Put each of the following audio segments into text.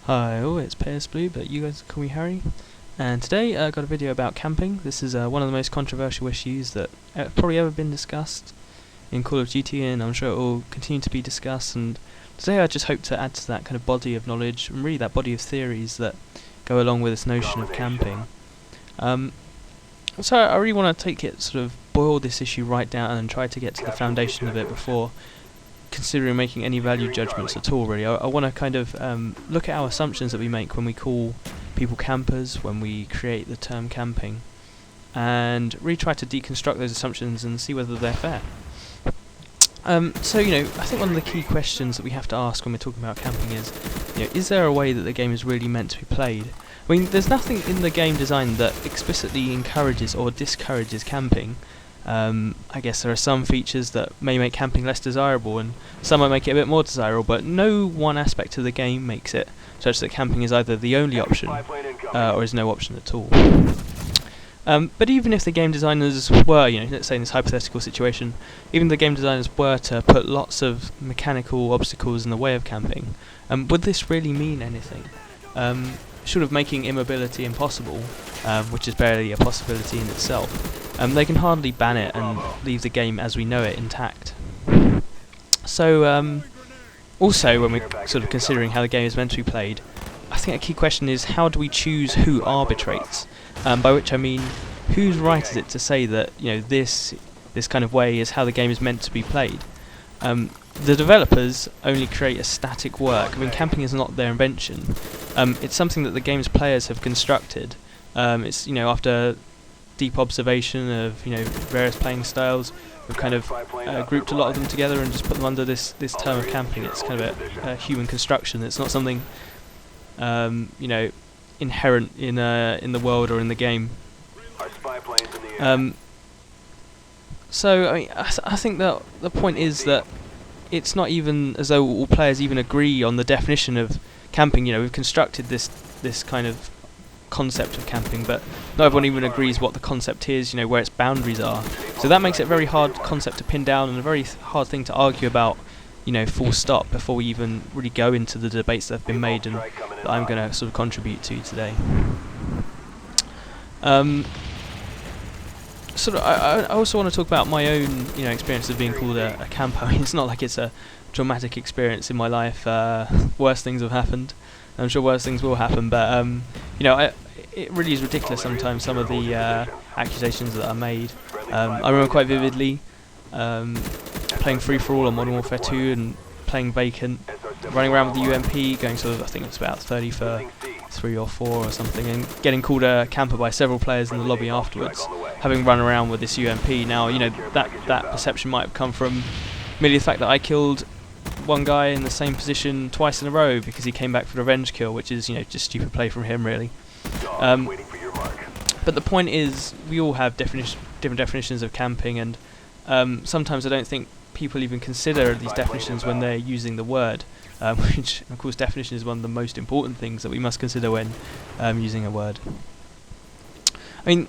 Hi, it's Palest Blue, but you guys call me Harry. And today I got a video about camping. This is one of the most controversial issues that probably ever been discussed in Call of Duty, and I'm sure it will continue to be discussed. And today I just hope to add to that kind of body of knowledge, and really that body of theories that go along with this notion of camping. So I really want to boil this issue right down and try to get to the foundation of it before considering making any value judgments at all, really. I want to kind of look at our assumptions that we make when we call people campers, when we create the term camping, and really try to deconstruct those assumptions and see whether they're fair. I think one of the key questions that we have to ask when we're talking about camping is there a way that the game is really meant to be played? I mean, there's nothing in the game design that explicitly encourages or discourages camping. I guess there are some features that may make camping less desirable, and some might make it a bit more desirable, but no one aspect of the game makes it such that camping is either the only option or is no option at all. But even if the game designers were, let's say in this hypothetical situation, even if the game designers were to put lots of mechanical obstacles in the way of camping, would this really mean anything? Short of making immobility impossible, which is barely a possibility in itself, they can hardly ban it and leave the game as we know it intact. So, also when we're sort of considering how the game is meant to be played, I think a key question is, how do we choose who arbitrates? By which I mean, whose right is it to say that this kind of way is how the game is meant to be played? The developers only create a static work. I mean, camping is not their invention. It's something that the game's players have constructed. It's after deep observation of various playing styles, we've kind of grouped a lot of them together and just put them under this term of camping. It's kind of a human construction. It's not something inherent in the world or in the game. So I think that the point is that it's not even as though all players even agree on the definition of camping. We've constructed this kind of concept of camping, but not everyone even agrees what the concept is, where its boundaries are. So that makes it a very hard concept to pin down and a very hard thing to argue about, full stop, before we even really go into the debates that have been made and that I'm going to sort of contribute to today. I also want to talk about my own, experience of being called a camper. I mean, it's not like it's a dramatic experience in my life. Worse things have happened. I'm sure worse things will happen, but it really is ridiculous sometimes, some of the accusations that are made. I remember quite vividly playing free for all on Modern Warfare 2 and playing vacant, running around with the UMP, going I think it's about 30 for 3 or 4 or something, and getting called a camper by several players in the lobby afterwards, having run around with this UMP. Now, that perception might have come from merely the fact that I killed one guy in the same position twice in a row because he came back for a revenge kill, which is, just stupid play from him, really. But the point is, we all have different definitions of camping, and sometimes I don't think people even consider these definitions when they're using the word, which, of course, definition is one of the most important things that we must consider when using a word. I mean,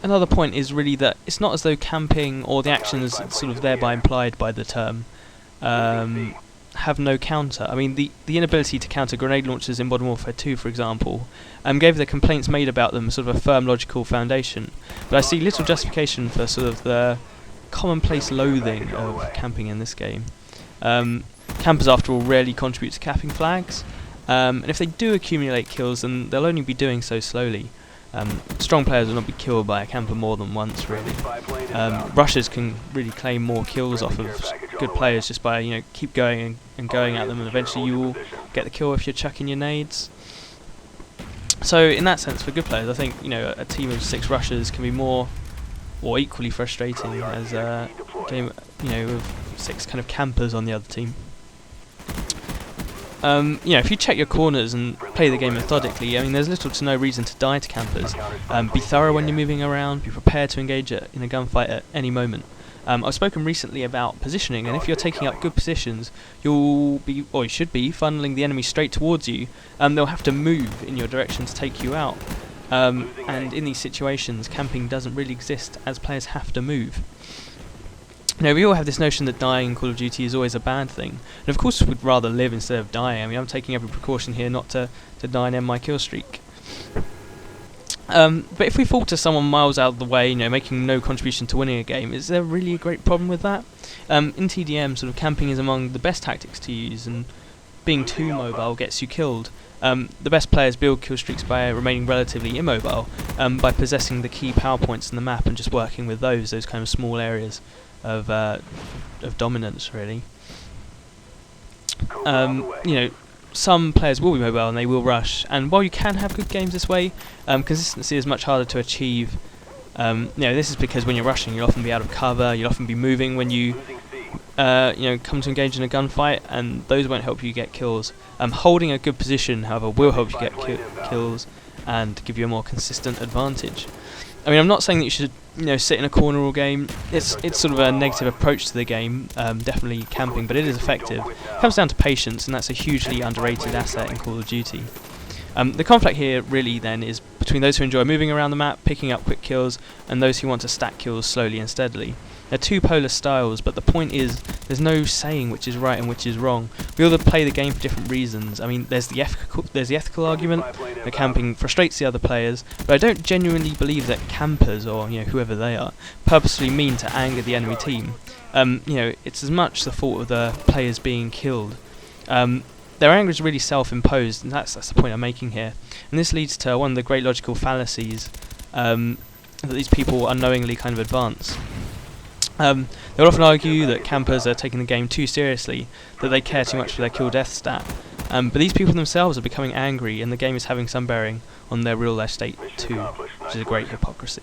another point is really that it's not as though camping or the actions sort of thereby implied by the term have no counter. I mean, the inability to counter grenade launchers in Modern Warfare 2, for example, gave the complaints made about them sort of a firm logical foundation. But I see little justification for sort of the commonplace loathing of camping in this game. Campers, after all, rarely contribute to capping flags, and if they do accumulate kills, then they'll only be doing so slowly. Strong players will not be killed by a camper more than once, really. Rushers can really claim more kills off of good players just by keep going and going at them, and eventually you will get the kill if you're chucking your nades. So in that sense, for good players, I think a team of 6 rushers can be more or equally frustrating as a game with 6 kind of campers on the other team. If you check your corners and play the game methodically, I mean, there's little to no reason to die to campers. Be thorough when you're moving around, be prepared to engage in a gunfight at any moment. I've spoken recently about positioning, and if you're taking up good positions, you should be, funneling the enemy straight towards you, they'll have to move in your direction to take you out. And in these situations, camping doesn't really exist, as players have to move. We all have this notion that dying in Call of Duty is always a bad thing, and of course we'd rather live instead of die. I mean, I'm taking every precaution here not to die and end my kill streak. But if we fall to someone miles out of the way, making no contribution to winning a game, is there really a great problem with that? In TDM, sort of camping is among the best tactics to use, and being too mobile gets you killed. The best players build kill streaks by remaining relatively immobile, by possessing the key power points in the map and just working with those kind of small areas of dominance, really. Some players will be mobile and they will rush, and while you can have good games this way, consistency is much harder to achieve. This is because when you're rushing, you'll often be out of cover, you'll often be moving when you come to engage in a gunfight, and those won't help you get kills. Holding a good position, however, will help you get kills and give you a more consistent advantage. I mean, I'm not saying that you should sit in a corner all game. It's sort of a negative approach to the game, definitely camping, but it is effective. It comes down to patience, and that's a hugely underrated asset in Call of Duty. The conflict here really then is between those who enjoy moving around the map, picking up quick kills, and those who want to stack kills slowly and steadily. They're two polar styles, but the point is there's no saying which is right and which is wrong. We all play the game for different reasons. I mean, there's the ethical argument that camping frustrates the other players, but I don't genuinely believe that campers, or whoever they are, purposely mean to anger the enemy team. It's as much the fault of the players being killed. Their anger is really self-imposed, and that's the point I'm making here. And this leads to one of the great logical fallacies that these people unknowingly kind of advance. They'll often argue that campers are taking the game too seriously, that they care too much for their kill-death stat. But these people themselves are becoming angry, and the game is having some bearing on their real-life state too, which is a great hypocrisy.